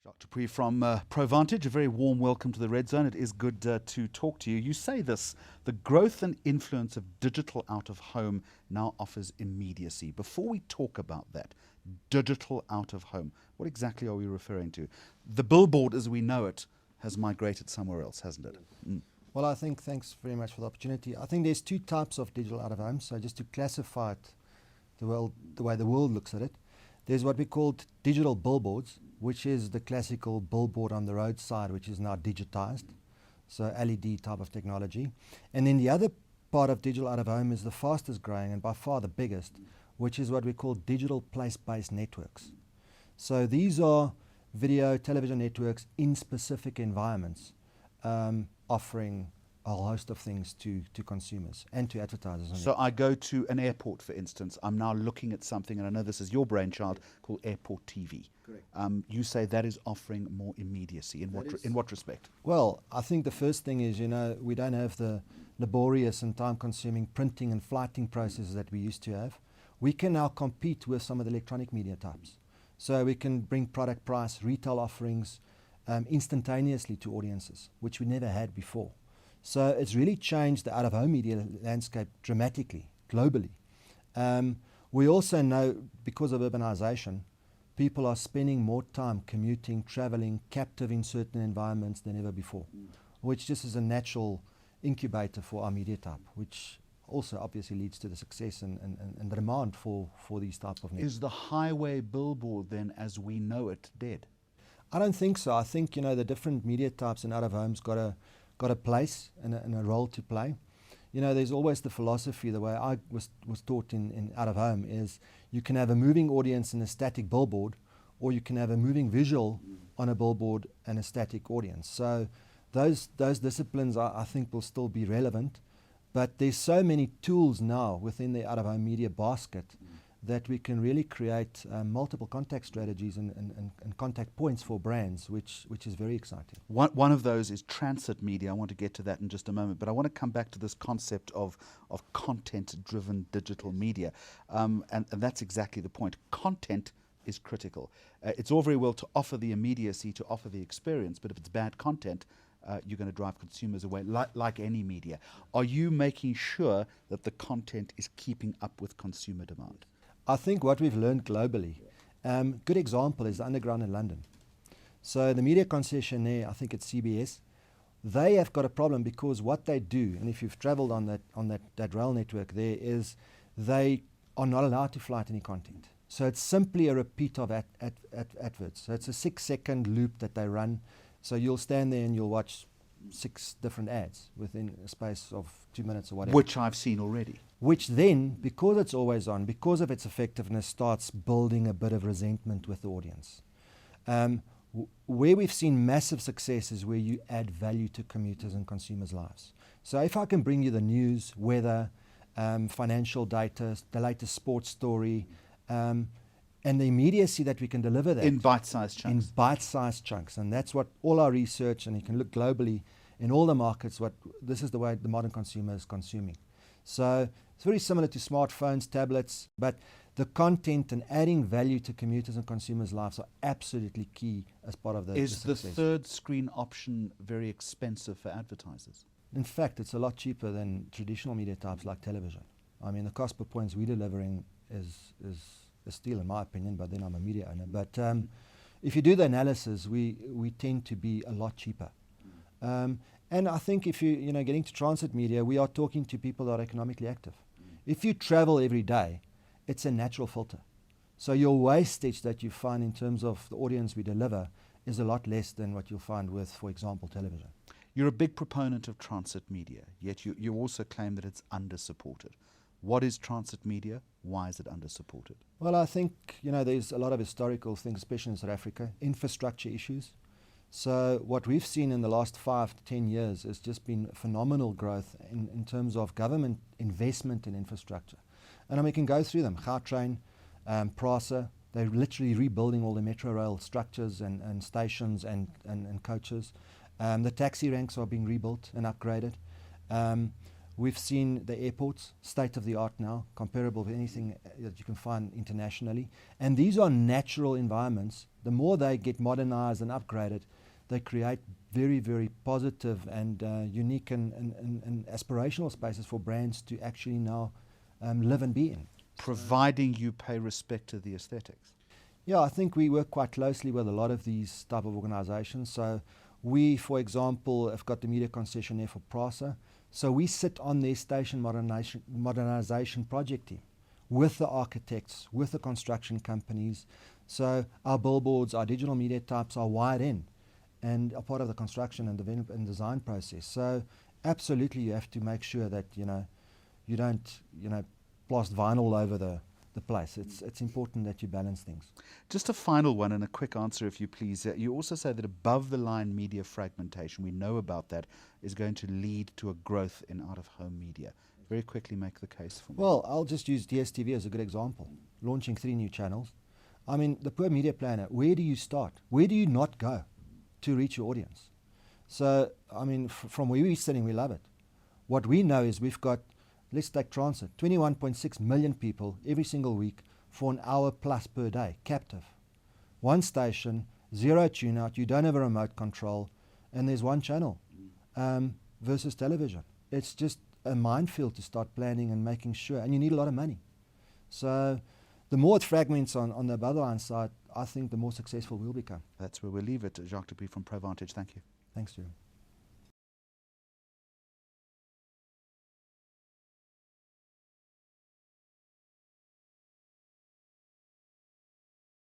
Jacques du Preez from Provantage, a very warm welcome to the Red Zone. It is good to talk to you. You say this, the growth and influence of digital out of home now offers immediacy. Before we talk about that, digital out of home, what exactly are we referring to? The billboard as we know it has migrated somewhere else, hasn't it? Well, I think, thanks very much for the opportunity. I think there's two types of digital out of home. So just to classify it the way the world looks at it, there's what we call digital billboards, which is the classical billboard on the roadside, which is now digitized, so LED type of technology. And then the other part of digital out of home is the fastest growing and by far the biggest, which is what we call digital place-based networks. So these are video, television networks in specific environments, offering a whole host of things to consumers and to advertisers. So I go to an airport, for instance. I'm now looking at something, and I know this is your brainchild, called Airport TV. Correct. You say that is offering more immediacy. In what respect? Well, I think the first thing is, we don't have the laborious and time-consuming printing and flighting processes that we used to have. We can now compete with some of the electronic media types. So we can bring product price, retail offerings instantaneously to audiences, which we never had before. So it's really changed the out-of-home media landscape dramatically, globally. We also know, because of urbanization, people are spending more time commuting, traveling, captive in certain environments than ever before, which just is a natural incubator for our media type, which also obviously leads to the success and the demand for these type of networks. Is the highway billboard then, as we know it, dead? I don't think so. I think, the different media types in out-of-home's got a place and a role to play. There's always the philosophy, the way I was taught in out-of-home, is you can have a moving audience and a static billboard, or you can have a moving visual on a billboard and a static audience. So those disciplines I think will still be relevant, but there's so many tools now within the out-of-home media basket that we can really create multiple contact strategies and contact points for brands, which is very exciting. One of those is transit media. I want to get to that in just a moment, but I want to come back to this concept of content-driven digital media, and that's exactly the point. Content is critical. It's all very well to offer the immediacy, to offer the experience, but if it's bad content, you're going to drive consumers away, like any media. Are you making sure that the content is keeping up with consumer demand? I think what we've learned globally, good example is the Underground in London. So the media concessionaire, I think it's CBS, they have got a problem because what they do, and if you've traveled on that rail network there, is they are not allowed to flight any content. So it's simply a repeat of adverts. So it's a 6-second loop that they run. So you'll stand there and you'll watch 6 different ads within a space of 2 minutes or whatever. Which I've seen already. Which then, because it's always on, because of its effectiveness, starts building a bit of resentment with the audience. Where we've seen massive success is where you add value to commuters and consumers' lives. So if I can bring you the news, weather, financial data, the latest sports story, and the immediacy that we can deliver that. In bite-sized chunks. In bite-sized chunks. And that's what all our research, and you can look globally in all the markets, this is the way the modern consumer is consuming. So it's very similar to smartphones, tablets, but the content and adding value to commuters and consumers' lives are absolutely key as part of the Is the success. third screen option very expensive for advertisers? In fact, it's a lot cheaper than traditional media types like television. I mean, the cost per points we're delivering is a steal in my opinion, but then I'm a media owner. But if you do the analysis, we tend to be a lot cheaper. And I think if you getting to transit media, we are talking to people that are economically active. If you travel every day, it's a natural filter. So your wastage that you find in terms of the audience we deliver is a lot less than what you'll find with, for example, television. You're a big proponent of transit media, yet you also claim that it's under-supported. What is transit media? Why is it under-supported? Well, I think, there's a lot of historical things, especially in South Africa, infrastructure issues. So what we've seen in the last 5 to 10 years has just been phenomenal growth in terms of government investment in infrastructure. And we can go through them. Gautrain, PRASA, they're literally rebuilding all the metro rail structures and stations and coaches. The taxi ranks are being rebuilt and upgraded. We've seen the airports, state-of-the-art now, comparable with anything that you can find internationally. And these are natural environments the more they get modernized and upgraded, they create very, very positive and unique and aspirational spaces for brands to actually now live and be in. Providing you pay respect to the aesthetics. Yeah, I think we work quite closely with a lot of these type of organizations. So we, for example, have got the media concessionaire for Prasa. So we sit on their station modernization project team with the architects, with the construction companies. So our billboards, our digital media types are wired in and are part of the construction and develop and design process. So absolutely you have to make sure that, you don't, blast vinyl over the place. It's important that you balance things. Just a final one and a quick answer, if you please. You also say that above-the-line media fragmentation, we know about that, is going to lead to a growth in out-of-home media. Very quickly make the case for me. Well, I'll just use DSTV as a good example. Launching 3 new channels. I mean, the poor media planner, where do you start? Where do you not go to reach your audience? So, I mean, from where we're sitting, we love it. What we know is we've got, let's take transit, 21.6 million people every single week for an hour plus per day, captive. One station, 0 tune-out, you don't have a remote control, and there's 1 channel versus television. It's just a minefield to start planning and making sure, and you need a lot of money. So the more it fragments on the above-the-line side, I think the more successful we'll become. That's where we'll leave it. Jacques du Preez from Provantage, thank you. Thanks, Jeremy.